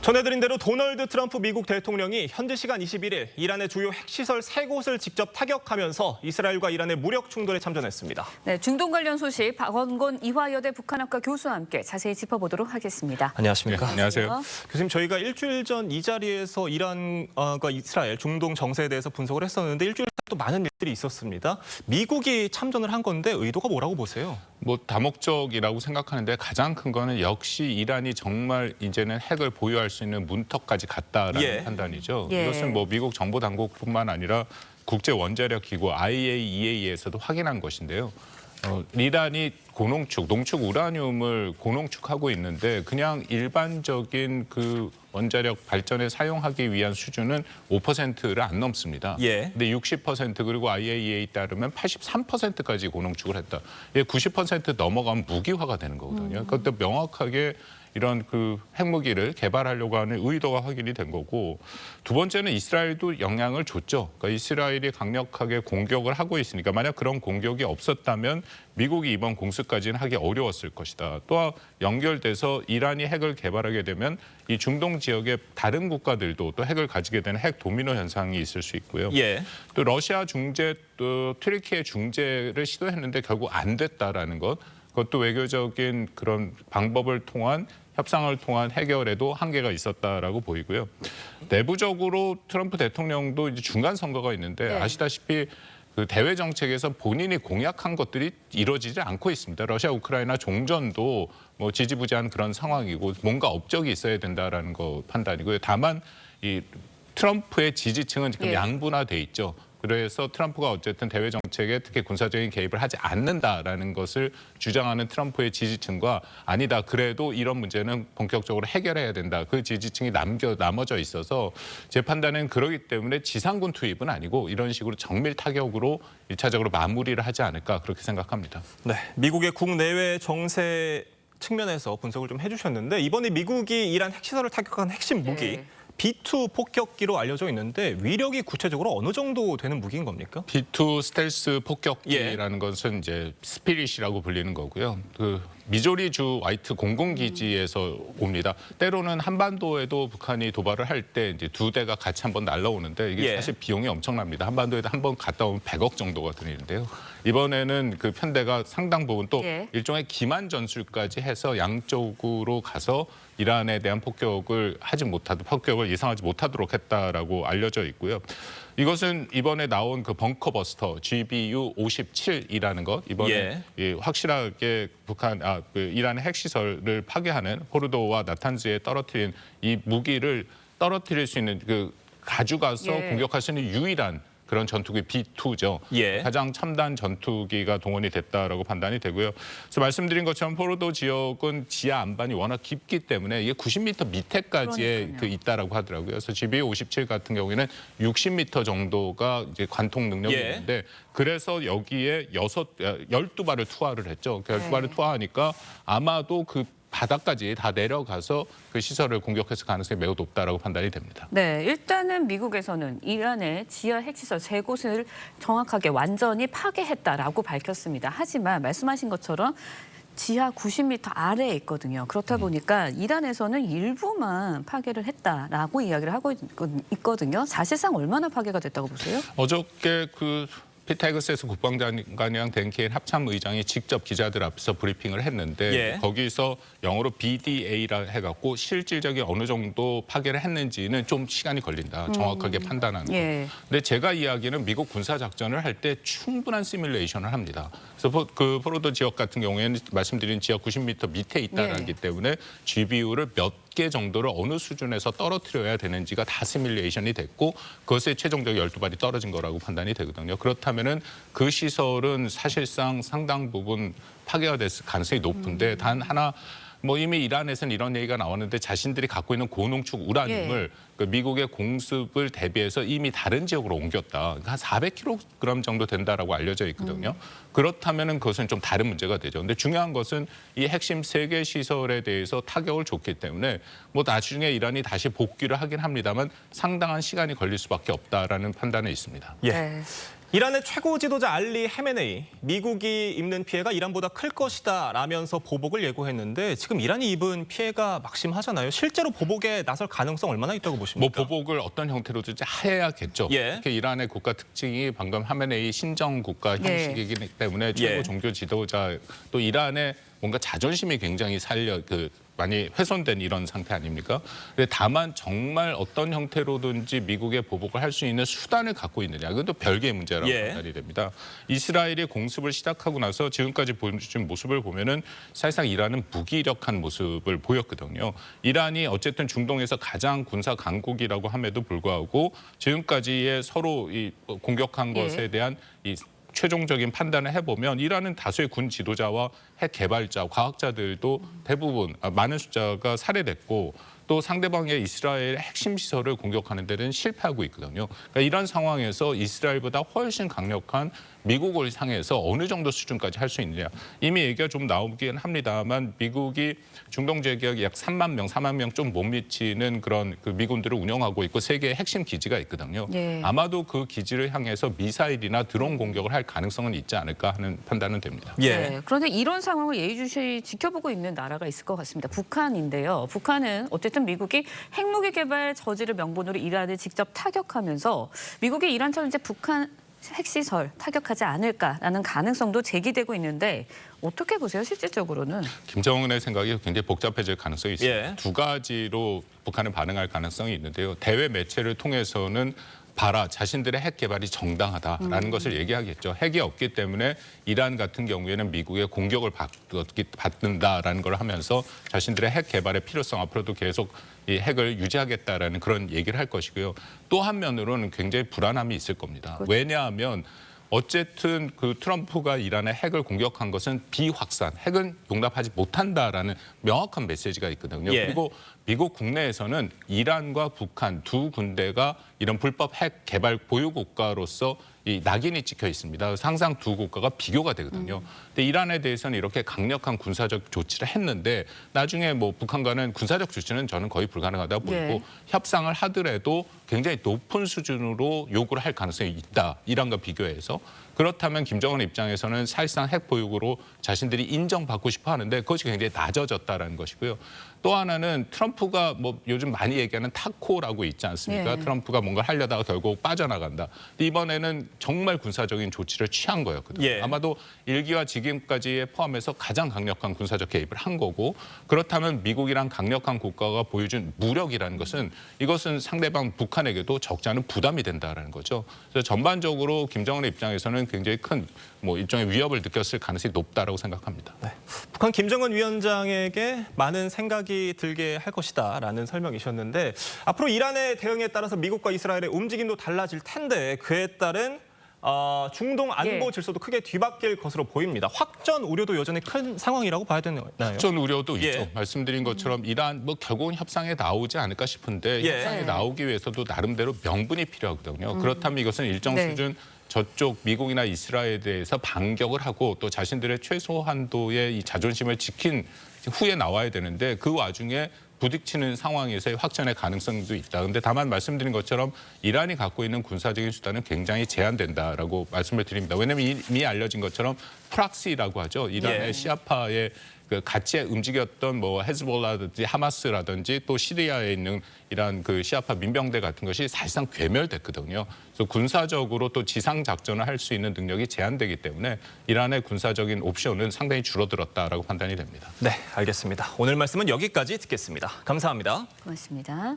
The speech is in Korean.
전해드린 대로 도널드 트럼프 미국 대통령이 현지 시간 21일 이란의 주요 핵시설 3곳을 직접 타격하면서 이스라엘과 이란의 무력 충돌에 참전했습니다. 네, 중동 관련 소식 박원곤 이화여대 북한학과 교수와 함께 자세히 짚어보도록 하겠습니다. 안녕하십니까? 네, 안녕하세요. 교수님, 저희가 일주일 전 이 자리에서 이란과 이스라엘 중동 정세에 대해서 분석을 했었는데 일주일 또 많은 일들이 있었습니다. 미국이 참전을 한 건데 의도가 뭐라고 보세요? 뭐 다목적이라고 생각하는데 가장 큰 거는 역시 이란이 정말 이제는 핵을 보유할 수 있는 문턱까지 갔다라는 판단이죠. 이것은 뭐 미국 정보 당국뿐만 아니라 국제 원자력 기구 IAEA에서도 확인한 것인데요. 이란이 고농축, 농축 우라늄을 고농축하고 있는데 그냥 일반적인 그 원자력 발전에 사용하기 위한 수준은 5%를 안 넘습니다. 근데 60% 그리고 IAEA에 따르면 83%까지 고농축을 했다. 90% 넘어가면 무기화가 되는 거거든요. 그것도 명확하게 이런 그 핵무기를 개발하려고 하는 의도가 확인이 된 거고, 두 번째는 이스라엘도 영향을 줬죠. 그러니까 이스라엘이 강력하게 공격을 하고 있으니까 만약 그런 공격이 없었다면 미국이 이번 공습까지는 하기 어려웠을 것이다. 또 연결돼서 이란이 핵을 개발하게 되면 이 중동 지역의 다른 국가들도 또 핵을 가지게 되는 핵 도미노 현상이 있을 수 있고요. 또 러시아 중재, 또 튀르키예 중재를 시도했는데 결국 안 됐다라는 것. 그것도 외교적인 그런 방법을 통한 협상을 통한 해결에도 한계가 있었다라고 보이고요. 내부적으로 트럼프 대통령도 이제 중간 선거가 있는데 아시다시피 그 대외 정책에서 본인이 공약한 것들이 이루어지지 않고 있습니다. 러시아 우크라이나 종전도 뭐 지지부진한 그런 상황이고 뭔가 업적이 있어야 된다라는 거 판단이고요. 다만 이 트럼프의 지지층은 지금 양분화돼 있죠. 그래서 트럼프가 어쨌든 대외 정책에 특히 군사적인 개입을 하지 않는다라는 것을 주장하는 트럼프의 지지층과 아니다, 그래도 이런 문제는 본격적으로 해결해야 된다. 그 지지층이 나머져 있어서 제 판단은 그러기 때문에 지상군 투입은 아니고 이런 식으로 정밀 타격으로 1차적으로 마무리를 하지 않을까 그렇게 생각합니다. 네, 미국의 국내외 정세 측면에서 분석을 좀 해주셨는데 이번에 미국이 이란 핵시설을 타격한 핵심 무기 B2 폭격기로 알려져 있는데 위력이 구체적으로 어느 정도 되는 무기인 겁니까? B2 스텔스 폭격기라는 것은 이제 스피릿이라고 불리는 거고요. 그 미조리주 화이트 공군기지에서 옵니다. 때로는 한반도에도 북한이 도발을 할 때 이제 두 대가 같이 한번 날라오는데 이게 사실 비용이 엄청납니다. 한반도에도 한번 갔다 오면 100억 정도가 드는데요. 이번에는 그 편대가 상당 부분 또 일종의 기만 전술까지 해서 양쪽으로 가서 이란에 대한 폭격을 예상하지 못하도록 했다라고 알려져 있고요. 이것은 이번에 나온 그 벙커버스터 GBU-57이라는 것, 이번에 확실하게 이란의 핵시설을 파괴하는 포르도와 나탄즈에 떨어뜨린 이 무기를 떨어뜨릴 수 있는 그 가져가서 공격할 수 있는 유일한 그런 전투기 B2죠. 가장 첨단 전투기가 동원이 됐다라고 판단이 되고요. 그래서 말씀드린 것처럼 포르도 지역은 지하 안반이 워낙 깊기 때문에 이게 90m 밑에까지 있다라고 하더라고요. 그래서 GBU-57 같은 경우에는 60m 정도가 이제 관통 능력이 있는데 그래서 여기에 12발을 투하를 했죠. 12발을 투하하니까 아마도 그 바닥까지 다 내려가서 그 시설을 공격했을 가능성이 매우 높다라고 판단이 됩니다. 네, 일단은 미국에서는 이란의 지하 핵시설 3곳을 정확하게 완전히 파괴했다라고 밝혔습니다. 하지만 말씀하신 것처럼 지하 90m 아래에 있거든요. 그렇다 보니까 이란에서는 일부만 파괴를 했다라고 이야기를 하고 있거든요. 사실상 얼마나 파괴가 됐다고 보세요? 어저께 피터 헤그세스 국방장관이랑 댄케인 합참의장이 직접 기자들 앞에서 브리핑을 했는데 거기서 영어로 BDA라 해갖고 실질적인 어느 정도 파괴를 했는지는 좀 시간이 걸린다. 정확하게 판단하는 거. 근데 제가 이야기는 미국 군사작전을 할 때 충분한 시뮬레이션을 합니다. 그래서 그 포로도 지역 같은 경우에는 말씀드린 지하 90m 밑에 있다라기 때문에 GBU를 몇 개 정도를 어느 수준에서 떨어뜨려야 되는지가 다 시뮬레이션이 됐고 그것에 최종적으로 12발이 떨어진 거라고 판단이 되거든요. 그렇다면은 그 시설은 사실상 상당 부분 파괴가 됐을 가능성이 높은데 단 하나 뭐 이미 이란에서는 이런 얘기가 나왔는데 자신들이 갖고 있는 고농축 우라늄을 그 미국의 공습을 대비해서 이미 다른 지역으로 옮겼다. 한 400kg 정도 된다라고 알려져 있거든요. 그렇다면은 그것은 좀 다른 문제가 되죠. 근데 중요한 것은 이 핵심 3개 시설에 대해서 타격을 줬기 때문에 뭐 나중에 이란이 다시 복귀를 하긴 합니다만 상당한 시간이 걸릴 수밖에 없다라는 판단이 있습니다. 이란의 최고 지도자 알리 헤메네이, 미국이 입는 피해가 이란보다 클 것이다 라면서 보복을 예고했는데 지금 이란이 입은 피해가 막심하잖아요. 실제로 보복에 나설 가능성 얼마나 있다고 뭐 보십니까? 보복을 어떤 형태로든지 해야겠죠. 예. 특히 이란의 국가 특징이 방금 하메네이 신정 국가 형식이기 때문에 최고 예. 종교 지도자 또 이란의 뭔가 자존심이 굉장히 많이 훼손된 이런 상태 아닙니까? 근데 다만 정말 어떤 형태로든지 미국의 보복을 할 수 있는 수단을 갖고 있느냐, 그건 또 별개의 문제라고 예. 판단이 됩니다. 이스라엘이 공습을 시작하고 나서 지금까지 보여준 모습을 보면은 사실상 이란은 무기력한 모습을 보였거든요. 이란이 어쨌든 중동에서 가장 군사 강국이라고 함에도 불구하고 지금까지의 서로 이 공격한 예. 것에 대한 이 최종적인 판단을 해보면 이란은 다수의 군 지도자와 핵 개발자, 과학자들도 대부분 많은 숫자가 살해됐고 또 상대방의 이스라엘 핵심 시설을 공격하는 데는 실패하고 있거든요. 그러니까 이런 상황에서 이스라엘보다 훨씬 강력한 미국을 향해서 어느 정도 수준까지 할 수 있느냐. 이미 얘기가 좀 나오긴 합니다만 미국이 중동 지역에 약 3만 명, 4만 명 좀 못 미치는 그런 그 미군들을 운영하고 있고 세계의 핵심 기지가 있거든요. 예. 아마도 그 기지를 향해서 미사일이나 드론 공격을 할 가능성은 있지 않을까 하는 판단은 됩니다. 예. 네, 그런데 이런 상황을 예의주시 지켜보고 있는 나라가 있을 것 같습니다. 북한인데요. 북한은 어쨌든 미국이 핵무기 개발 저지를 명분으로 이란을 직접 타격하면서 미국이 이란처럼 이제 북한 핵시설 타격하지 않을까라는 가능성도 제기되고 있는데 어떻게 보세요, 실질적으로는? 김정은의 생각이 굉장히 복잡해질 가능성이 있습니다. 예. 두 가지로 북한은 반응할 가능성이 있는데요. 대외 매체를 통해서는 봐라, 자신들의 핵 개발이 정당하다라는 것을 얘기하겠죠. 핵이 없기 때문에 이란 같은 경우에는 미국의 공격을 받는다라는 걸 하면서 자신들의 핵 개발의 필요성 앞으로도 계속 이 핵을 유지하겠다라는 그런 얘기를 할 것이고요. 또 한면으로는 굉장히 불안함이 있을 겁니다. 그렇죠. 왜냐하면 어쨌든 그 트럼프가 이란의 핵을 공격한 것은 비확산, 핵은 용납하지 못한다라는 명확한 메시지가 있거든요. 예. 그리고 미국 국내에서는 이란과 북한 두 군데가 이런 불법 핵 개발 보유 국가로서 이 낙인이 찍혀 있습니다. 그래서 항상 두 국가가 비교가 되거든요. 근데 이란에 대해서는 이렇게 강력한 군사적 조치를 했는데 나중에 뭐 북한과는 군사적 조치는 저는 거의 불가능하다고 보이고 예. 협상을 하더라도 굉장히 높은 수준으로 요구를 할 가능성이 있다. 이란과 비교해서. 그렇다면 김정은 입장에서는 사실상 핵 보유국으로 자신들이 인정받고 싶어 하는데 그것이 굉장히 낮아졌다라는 것이고요. 또 하나는 트럼프가 뭐 요즘 많이 얘기하는 타코라고 있지 않습니까? 예. 트럼프가 뭔가 하려다가 결국 빠져나간다. 근데 이번에는 정말 군사적인 조치를 취한 거였거든요. 예. 아마도 일기와 직임까지 포함해서 가장 강력한 군사적 개입을 한 거고 그렇다면 미국이란 강력한 국가가 보여준 무력이라는 것은 이것은 상대방 북한에게도 적지 않은 부담이 된다라는 거죠. 그래서 전반적으로 김정은의 입장에서는 굉장히 큰 뭐 일종의 위협을 느꼈을 가능성이 높다라고 생각합니다. 네. 북한 김정은 위원장에게 많은 생각이 들게 할 것이다라는 설명이셨는데 앞으로 이란의 대응에 따라서 미국과 이스라엘의 움직임도 달라질 텐데 그에 따른 중동 안보 예. 질서도 크게 뒤바뀔 것으로 보입니다. 확전 우려도 여전히 큰 상황이라고 봐야 되나요? 확전 우려도 예. 있죠. 말씀드린 것처럼 이란 뭐 결국은 협상에 나오지 않을까 싶은데 예. 협상에 네. 나오기 위해서도 나름대로 명분이 필요하거든요. 그렇다면 이것은 일정 네. 수준 저쪽 미국이나 이스라엘에 대해서 반격을 하고 또 자신들의 최소 한도의 이 자존심을 지킨 후에 나와야 되는데 그 와중에 부딪히는 상황에서의 확전의 가능성도 있다. 그런데 다만 말씀드린 것처럼 이란이 갖고 있는 군사적인 수단은 굉장히 제한된다라고 말씀을 드립니다. 왜냐하면 이미 알려진 것처럼 프락시라고 하죠. 이란의 예. 시아파의 그 같이 움직였던 뭐 헤즈볼라든지 하마스라든지 또 시리아에 있는 이란 그 시아파 민병대 같은 것이 사실상 괴멸됐거든요. 그래서 군사적으로 또 지상 작전을 할 수 있는 능력이 제한되기 때문에 이란의 군사적인 옵션은 상당히 줄어들었다라고 판단이 됩니다. 네, 알겠습니다. 오늘 말씀은 여기까지 듣겠습니다. 감사합니다. 고맙습니다.